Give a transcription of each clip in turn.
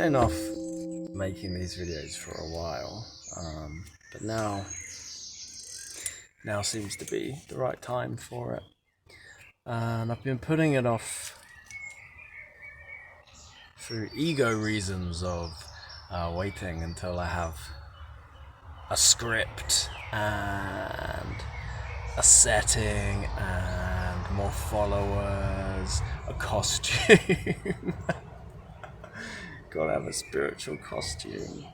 putting off making these videos for a while, but now seems to be the right time for it. And I've been putting it off through ego reasons of waiting until I have a script and a setting and more followers, a costume. Gotta have a spiritual costume.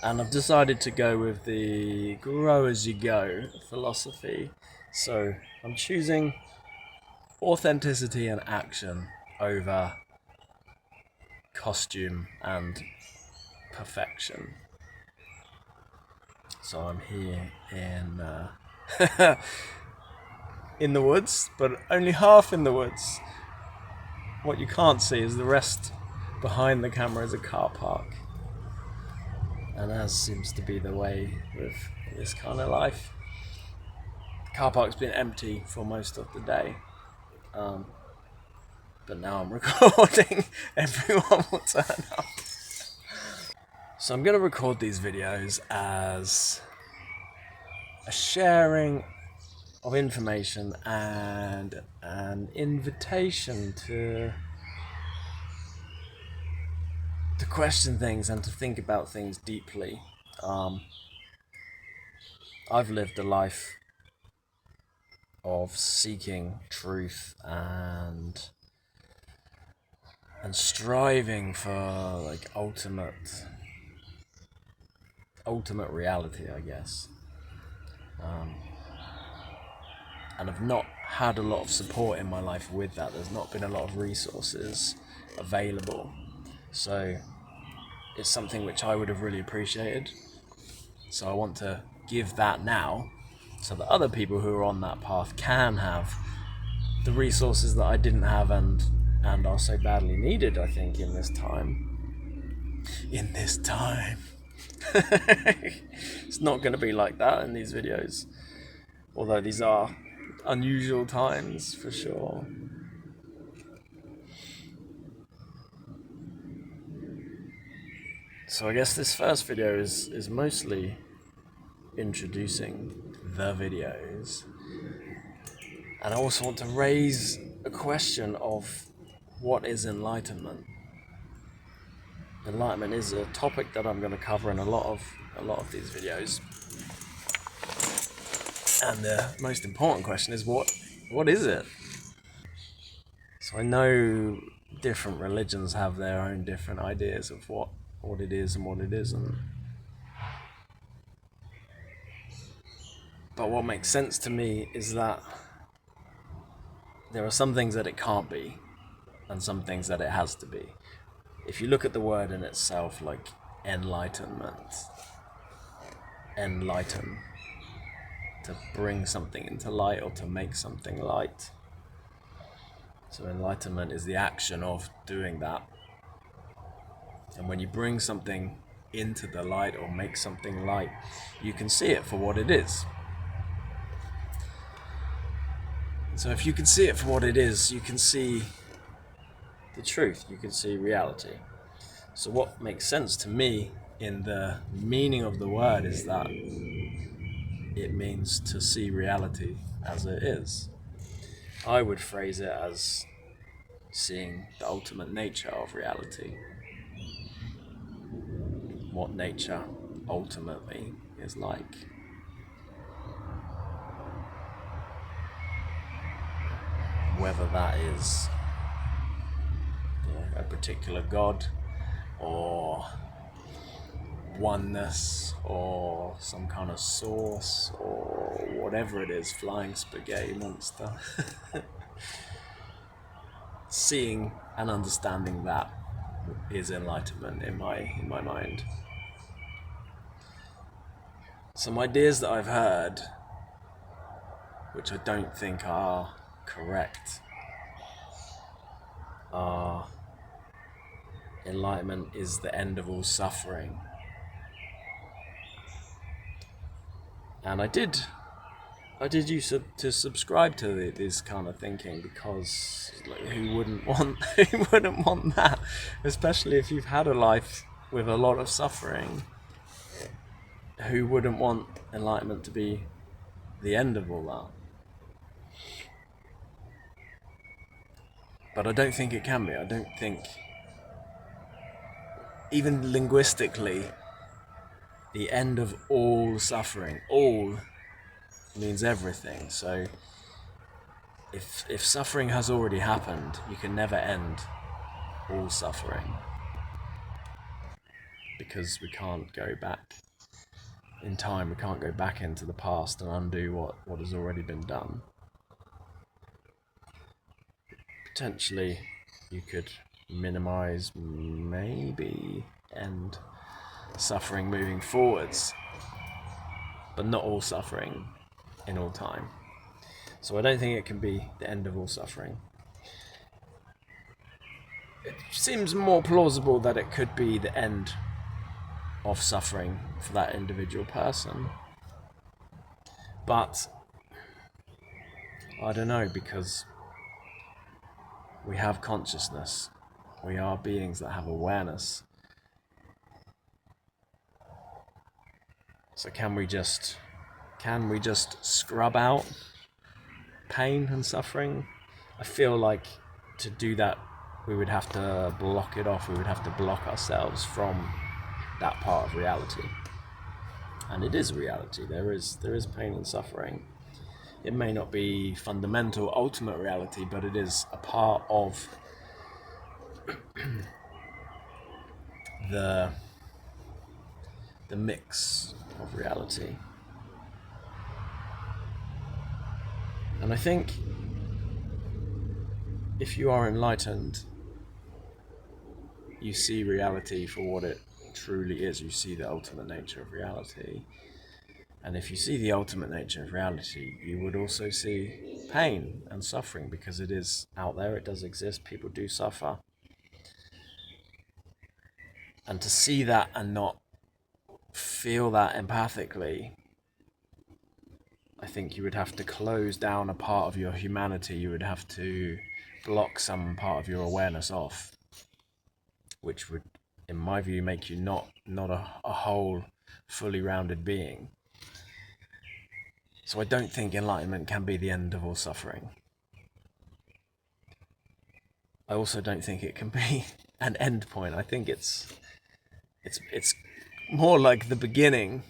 And I've decided to go with the grow as you go philosophy. So I'm choosing authenticity and action over costume and perfection. So I'm here in in the woods, but only half in the woods. What you can't see is the rest behind the camera is a car park. And as seems to be the way with this kind of life. The car park's been empty for most of the day. But now I'm recording, everyone will turn up. So I'm going to record these videos as a sharing of information and an invitation to question things and to think about things deeply. I've lived a life of seeking truth and striving for like ultimate reality, I guess. And I've not had a lot of support in my life with that. There's not been a lot of resources available. So it's something which I would have really appreciated. So I want to give that now so that other people who are on that path can have the resources that I didn't have and are so badly needed, I think, in this time. It's not going to be like that in these videos. Although these are unusual times for sure. So I guess this first video is mostly introducing the videos. And I also want to raise a question of what is enlightenment. Enlightenment is a topic that I'm going to cover in a lot of these videos. And the most important question is what is it? So I know different religions have their own different ideas of what it is and what it isn't. But what makes sense to me is that there are some things that it can't be and some things that it has to be. If you look at the word in itself, like enlightenment, enlighten, to bring something into light or to make something light. So enlightenment is the action of doing that. And when you bring something into the light or make something light, you can see it for what it is. So if you can see it for what it is, you can see the truth, you can see reality. So what makes sense to me in the meaning of the word is that it means to see reality as it is. I would phrase it as seeing the ultimate nature of reality. What nature ultimately is like. Whether that is a particular God or oneness or some kind of source or whatever it is, flying spaghetti monster. Seeing and understanding that is enlightenment in my mind. Some ideas that I've heard, which I don't think are correct, are enlightenment is the end of all suffering. And I I did used to subscribe to this kind of thinking because like, who wouldn't want who wouldn't want that, especially if you've had a life with a lot of suffering. Who wouldn't want enlightenment to be the end of all that? But I don't think it can be. I don't think, even linguistically, the end of all suffering, all means everything. So if suffering has already happened, you can never end all suffering, because we can't go back in time. We can't go back into the past and undo what has already been done. Potentially you could minimize, maybe end suffering moving forwards, but not all suffering in all time. So I don't think it can be the end of all suffering. It seems more plausible that it could be the end of suffering for that individual person. But I don't know, because we have consciousness. We are beings that have awareness. So can we just scrub out pain and suffering? I feel like to do that we would have to block it off. We would have to block ourselves from that part of reality. And it is reality. There is pain and suffering. It may not be fundamental, ultimate reality, but it is a part of the mix of reality. And I think if you are enlightened, you see reality for what it truly is. You see the ultimate nature of reality. And if you see the ultimate nature of reality, you would also see pain and suffering, because it is out there, it does exist, people do suffer. And to see that and not feel that empathically, I think you would have to close down a part of your humanity. You would have to block some part of your awareness off, which would, in my view, make you not a whole, fully rounded being. So I don't think enlightenment can be the end of all suffering. I also don't think it can be an end point. I think it's more like the beginning.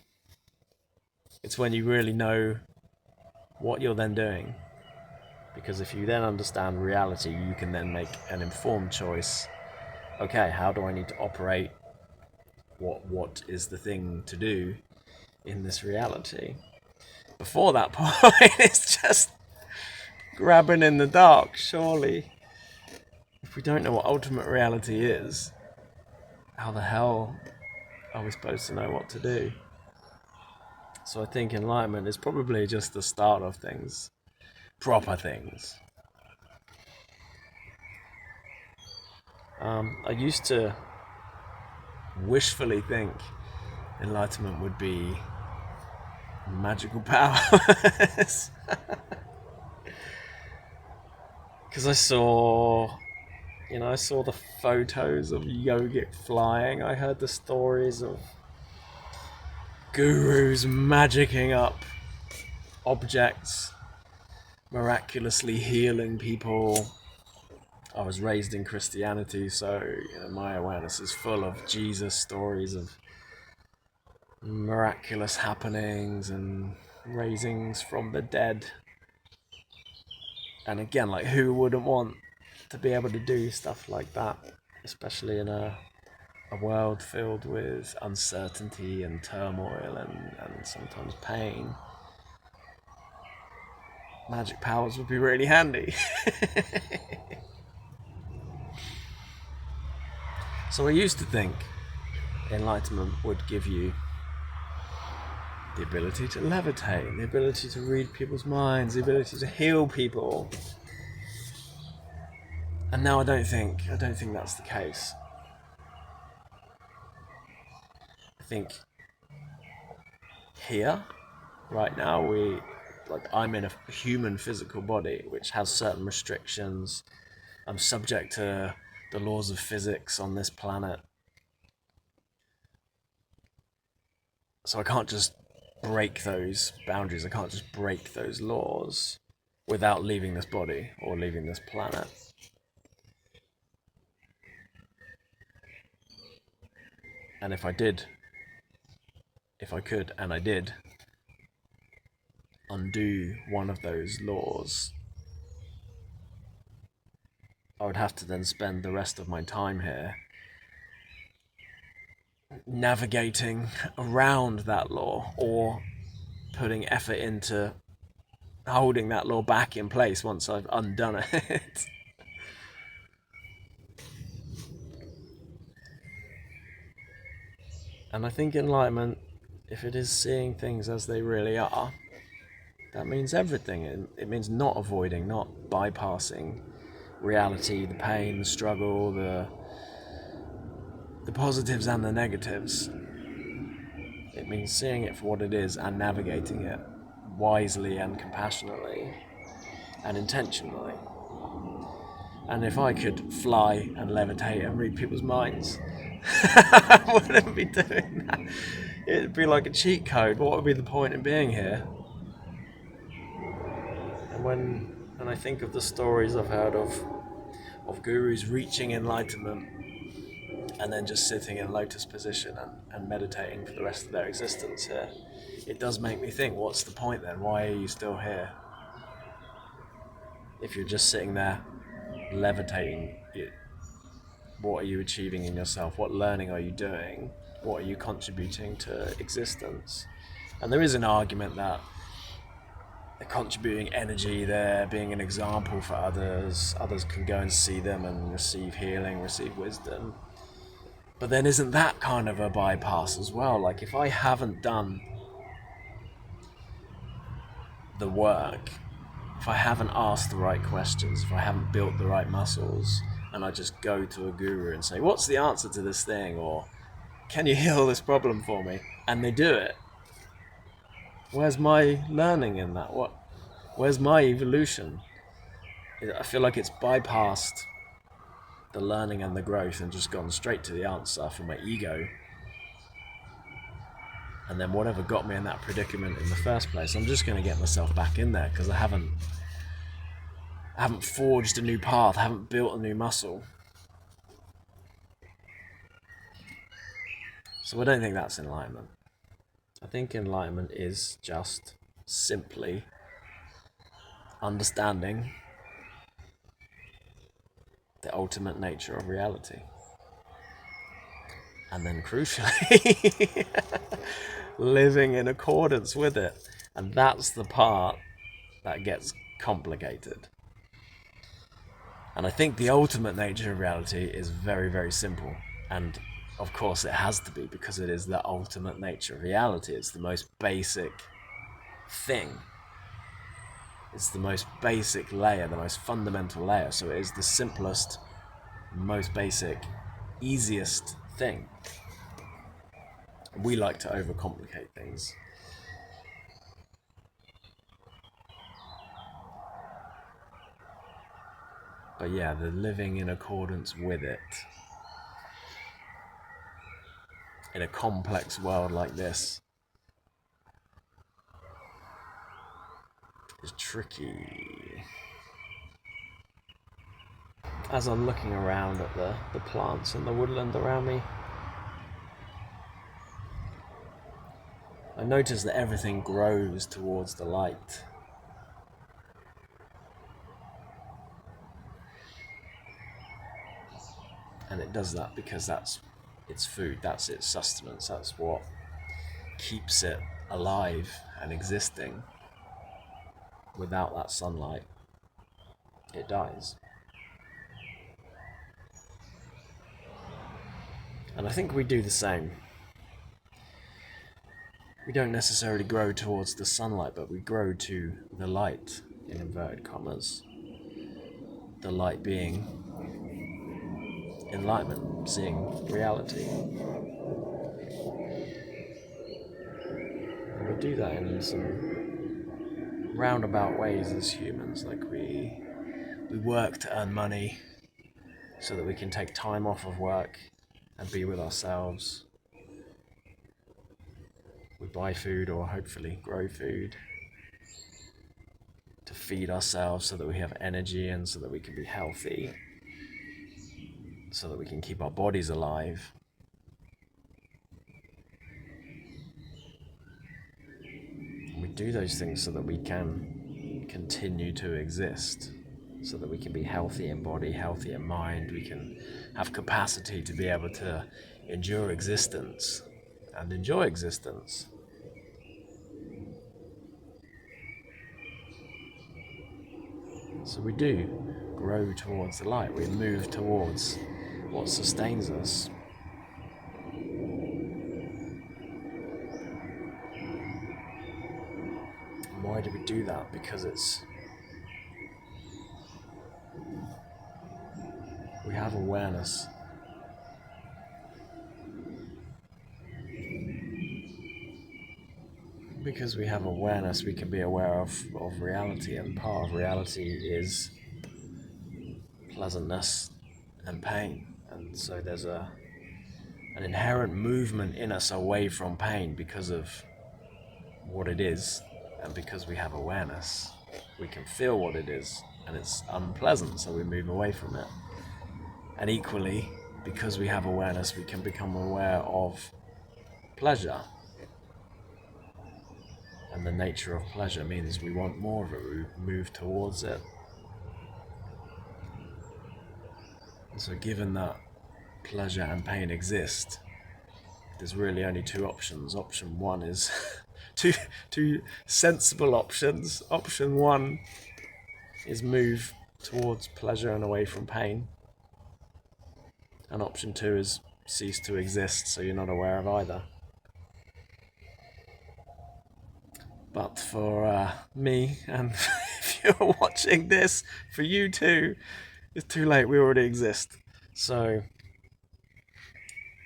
It's when you really know what you're then doing. Because if you then understand reality, you can then make an informed choice. Okay, how do I need to operate? What is the thing to do in this reality? Before that point, it's just grabbing in the dark, surely. If we don't know what ultimate reality is, how the hell are we supposed to know what to do? So I think enlightenment is probably just the start of things, proper things. I used to wishfully think enlightenment would be magical powers. Because I saw the photos of yogic flying. I heard the stories of gurus magicking up objects, miraculously healing people. I was raised in Christianity, so my awareness is full of Jesus stories of miraculous happenings and raisings from the dead. And again, like, who wouldn't want to be able to do stuff like that, especially in a world filled with uncertainty and turmoil and sometimes pain? Magic powers would be really handy. So I used to think enlightenment would give you the ability to levitate, the ability to read people's minds, the ability to heal people. And now I don't think that's the case. I think here, right now, like I'm in a human physical body which has certain restrictions. I'm subject to the laws of physics on this planet. So I can't just break those boundaries. I can't just break those laws without leaving this body or leaving this planet. And if I could, and I did, undo one of those laws, I would have to then spend the rest of my time here navigating around that law or putting effort into holding that law back in place once I've undone it. And I think enlightenment, if it is seeing things as they really are, that means everything. It means not avoiding, not bypassing reality, the pain, the struggle, the positives and the negatives. It means seeing it for what it is and navigating it wisely and compassionately and intentionally. And if I could fly and levitate and read people's minds, I wouldn't be doing that. It'd be like a cheat code. What would be the point in being here? And when I think of the stories I've heard of gurus reaching enlightenment and then just sitting in lotus position and meditating for the rest of their existence here, it does make me think, what's the point then? Why are you still here? If you're just sitting there levitating, what are you achieving in yourself? What learning are you doing? What are you contributing to existence? And there is an argument that they're contributing energy, they're being an example for others. Others can go and see them and receive healing, receive wisdom. But then isn't that kind of a bypass as well? Like if I haven't done the work, if I haven't asked the right questions, if I haven't built the right muscles, and I just go to a guru and say, what's the answer to this thing? Or can you heal this problem for me? And they do it. Where's my learning in that? Where's my evolution? I feel like it's bypassed the learning and the growth and just gone straight to the answer for my ego. And then whatever got me in that predicament in the first place, I'm just going to get myself back in there because I haven't forged a new path, I haven't built a new muscle. So I don't think that's enlightenment. I think enlightenment is just simply understanding the ultimate nature of reality. And then crucially, living in accordance with it. And that's the part that gets complicated. And I think the ultimate nature of reality is very, very simple. And of course it has to be, because it is the ultimate nature of reality. It's the most basic thing. It's the most basic layer, the most fundamental layer. So it is the simplest, most basic, easiest thing. We like to overcomplicate things. But yeah, the living in accordance with it in a complex world like this is tricky. As I'm looking around at the plants and the woodland around me, I notice that everything grows towards the light. And it does that because that's its food, that's its sustenance, that's what keeps it alive and existing. Without that sunlight, it dies. And I think we do the same. We don't necessarily grow towards the sunlight, but we grow to the light, in inverted commas. The light being enlightenment, seeing reality. And we do that in some roundabout ways as humans. Like we work to earn money so that we can take time off of work and be with ourselves. We buy food, or hopefully grow food, to feed ourselves so that we have energy and so that we can be healthy, so that we can keep our bodies alive. And we do those things so that we can continue to exist, so that we can be healthy in body, healthy in mind. We can have capacity to be able to endure existence and enjoy existence. So we do grow towards the light. We move towards what sustains us. And why do we do that? Because we have awareness. Because we have awareness, we can be aware of reality, and part of reality is pleasantness and pain. And so there's an inherent movement in us away from pain because of what it is, and because we have awareness. We can feel what it is, and it's unpleasant, so we move away from it. And equally, because we have awareness, we can become aware of pleasure. And the nature of pleasure means we want more of it, we move towards it. And so given that pleasure and pain exist, there's really only two options. Option one is two sensible options. Option one is move towards pleasure and away from pain. And option two is cease to exist, so you're not aware of either. But for me, and if you're watching this, for you too, it's too late, we already exist. So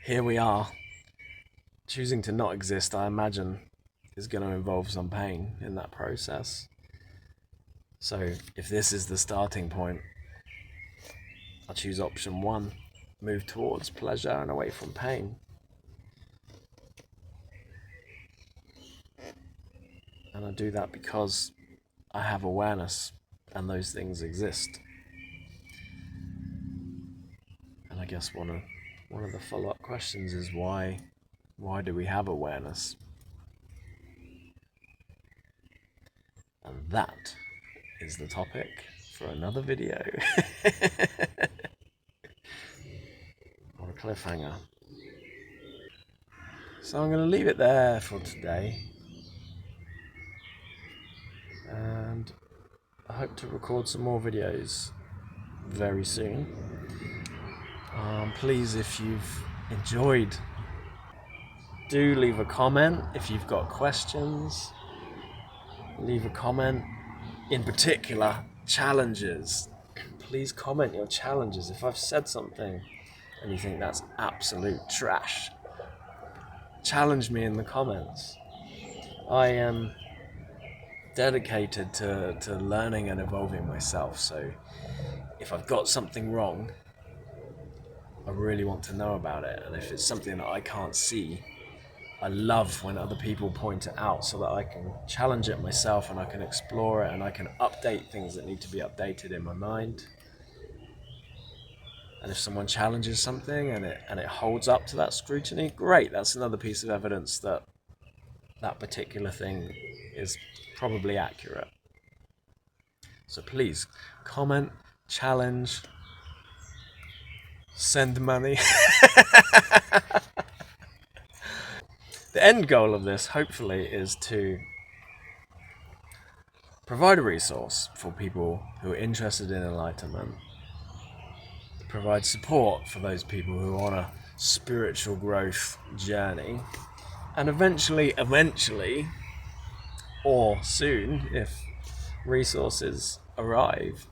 here we are. Choosing to not exist, I imagine, is going to involve some pain in that process. So if this is the starting point, I'll choose option one, move towards pleasure and away from pain. And I do that because I have awareness and those things exist. And I guess one of the follow-up questions is why do we have awareness? And that is the topic for another video. What a cliffhanger. So I'm going to leave it there for today. And I hope to record some more videos very soon. Please, if you've enjoyed, do leave a comment. If you've got questions, leave a comment. In particular, challenges. Please comment your challenges. If I've said something and you think that's absolute trash, challenge me in the comments. I am dedicated to learning and evolving myself, so if I've got something wrong, I really want to know about it. And if it's something that I can't see, I love when other people point it out so that I can challenge it myself and I can explore it and I can update things that need to be updated in my mind. And if someone challenges something and it holds up to that scrutiny, great. That's another piece of evidence that that particular thing is probably accurate. So please comment, challenge, send money. The end goal of this, hopefully, is to provide a resource for people who are interested in enlightenment, provide support for those people who are on a spiritual growth journey, and eventually, or soon, if resources arrive,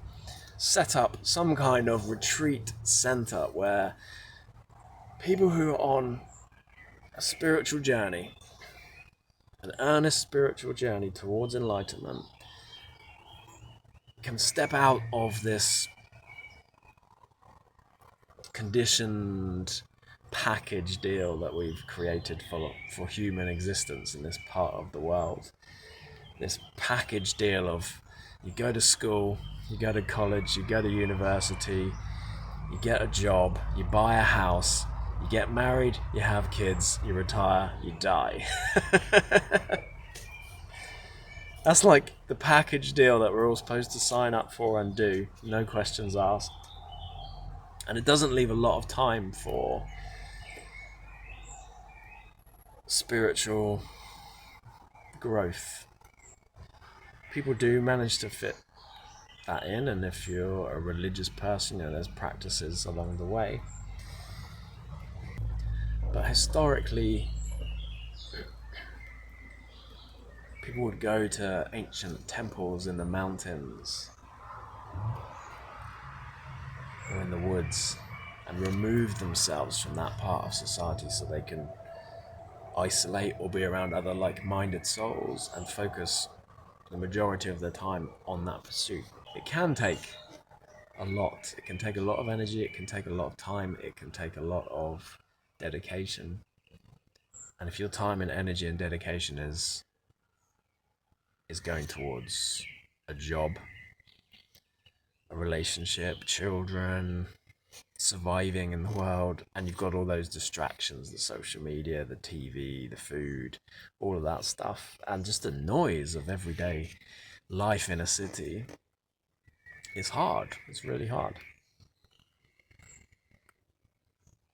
set up some kind of retreat center where people who are on a spiritual journey, an earnest spiritual journey towards enlightenment, can step out of this conditioned package deal that we've created for human existence in this part of the world. This package deal of you go to school, you go to college, you go to university, you get a job, you buy a house, you get married, you have kids, you retire, you die. That's like the package deal that we're all supposed to sign up for and do, no questions asked. And it doesn't leave a lot of time for spiritual growth. People do manage to fit that in, and if you're a religious person, there's practices along the way. But historically, people would go to ancient temples in the mountains or in the woods and remove themselves from that part of society so they can isolate or be around other like-minded souls and focus the majority of their time on that pursuit. It can take a lot. It can take a lot of energy, it can take a lot of time, it can take a lot of dedication. And if your time and energy and dedication is going towards a job, a relationship, children, surviving in the world, and you've got all those distractions, the social media, the TV, the food, all of that stuff, and just the noise of everyday life in a city, it's hard. It's really hard.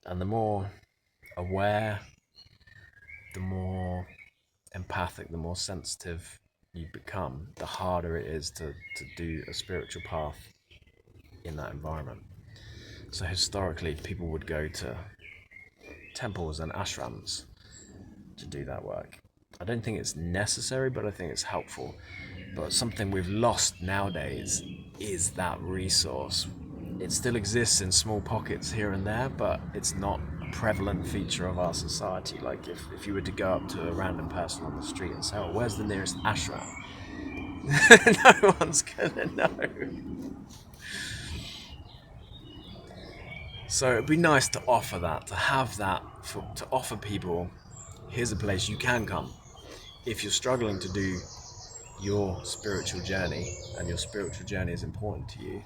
And the more aware, the more empathic, the more sensitive you become, the harder it is to do a spiritual path in that environment. So historically, people would go to temples and ashrams to do that work. I don't think it's necessary, but I think it's helpful. But something we've lost nowadays is that resource. It still exists in small pockets here and there, but it's not a prevalent feature of our society. Like if you were to go up to a random person on the street and say, oh, where's the nearest ashram? No one's gonna know. So it'd be nice to offer that, to have that, to offer people, here's a place you can come. If you're struggling to do your spiritual journey, and your spiritual journey is important to you,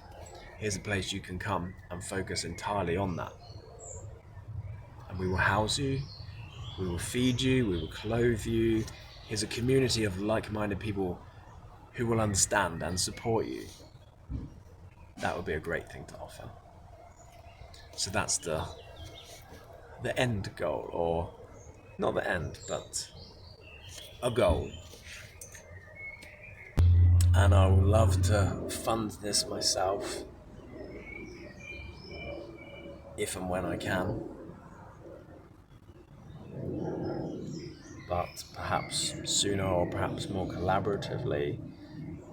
here's a place you can come and focus entirely on that. And we will house you, we will feed you, we will clothe you. Here's a community of like-minded people who will understand and support you. That would be a great thing to offer. So that's the end goal, or not the end, but a goal. And I would love to fund this myself if and when I can. But perhaps sooner, or perhaps more collaboratively.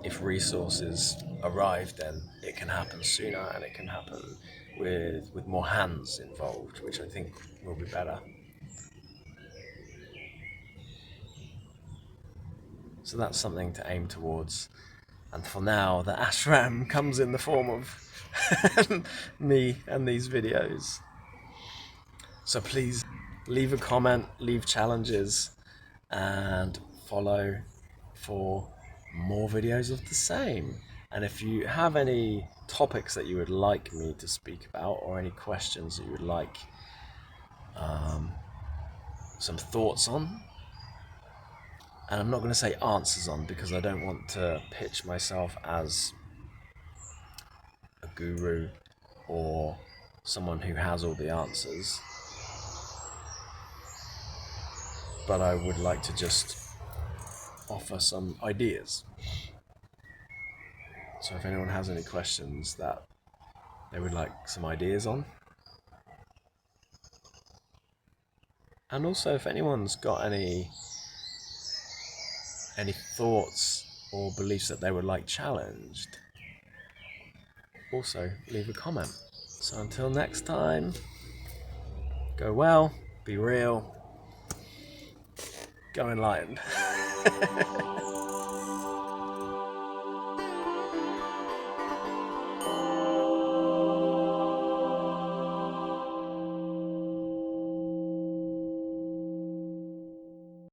If resources arrive, then it can happen sooner, and it can happen with more hands involved, which I think will be better. So that's something to aim towards. And for now, the ashram comes in the form of me and these videos. So please leave a comment, leave challenges, and follow for more videos of the same. And if you have any topics that you would like me to speak about, or any questions that you would like some thoughts on, and I'm not going to say answers on, because I don't want to pitch myself as a guru or someone who has all the answers, but I would like to just offer some ideas. So if anyone has any questions that they would like some ideas on, and also if anyone's got any thoughts or beliefs that they would like challenged, also leave a comment. So until next time, go well, be real, go enlightened.